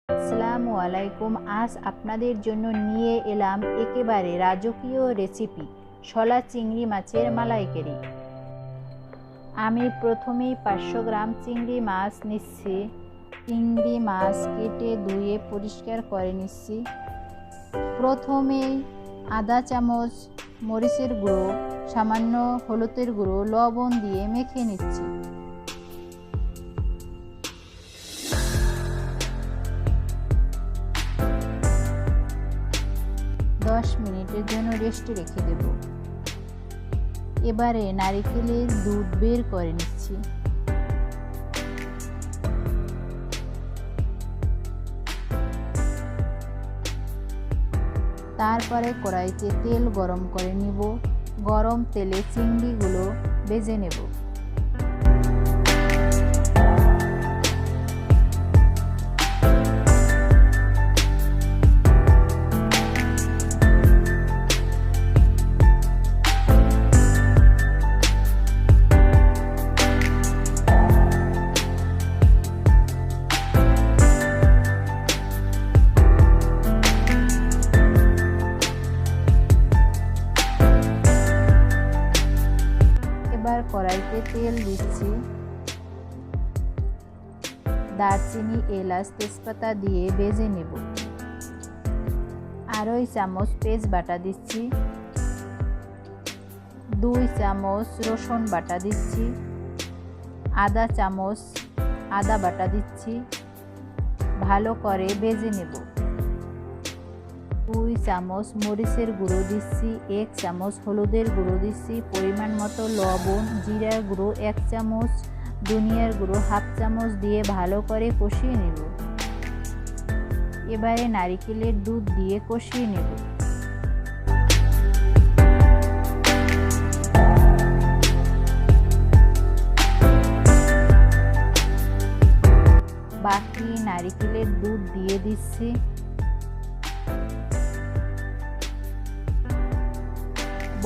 আসসালামু আলাইকুম। আজ আপনাদের জন্য নিয়ে এলাম একেবারে রাজকীয় রেসিপি শলা চিংড়ি মাছের মালাইকারি। আমি প্রথমেই 500 গ্রাম চিংড়ি মাছ নিচ্ছি। চিংড়ি মাছ কেটে ধুয়ে পরিষ্কার করে নিচ্ছি। প্রথমেই আধা চামচ মরিচের গুঁড়ো, সামান্য হলুদের গুঁড়ো, লবণ দিয়ে মেখে নিচ্ছি। দশ মিনিটের জন্য রেস্টে রেখে দেব। এবারে নারকেলের দুধ বের করে নিচ্ছি। তারপরে কড়াইতে তেল গরম করে নিব। গরম তেলে চিংড়িগুলো ভেজে নেব। এবার কড়াইতে তেল দিচ্ছি। দারচিনি, এলাচ, তেজপাতা দিয়ে ভেজে নেব। আড়াই চামচ পেঁয়াজ বাটা দিচ্ছি। 2 চামচ রসুন বাটা দিচ্ছি। আধা চামচ আদা বাটা দিচ্ছি। ভালো করে ভেজে নেব। 2 চামচ মরিচের গুঁড়ো দিচ্ছি। 1 চামচ হলুদের গুঁড়ো দিচ্ছি। পরিমাণ মতো লবণ, জিরার গুঁড়ো 1 চামচ, ধনিয়ার গুঁড়ো 1/2 চামচ দিয়ে ভালো করে কষিয়ে নেব। এবারে নারকেলের দুধ দিয়ে কষিয়ে নেব। বাকি নারকেলের দুধ দিয়ে দিচ্ছি।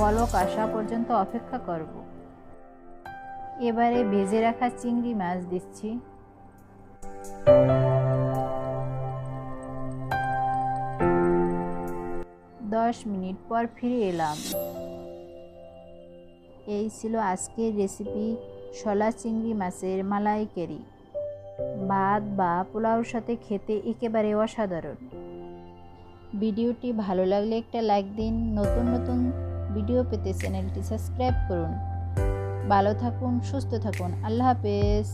বলক আসা পর্যন্ত অপেক্ষা করব। এবারে ভেজে রাখা চিংড়ি মাছ দিচ্ছি। দশ মিনিট পর ফিরে এলাম। এই ছিল আজকের রেসিপি শলা চিংড়ি মাছের মালাইকারি। ভাত বা পোলাওর সাথে খেতে একেবারে অসাধারণ। ভিডিওটি ভালো লাগলে একটা লাইক দিন। নতুন নতুন ভিডিও পেতে চ্যানেলটি সাবস্ক্রাইব করুন। ভালো থাকুন, সুস্থ থাকুন। আল্লাহ হাফেজ।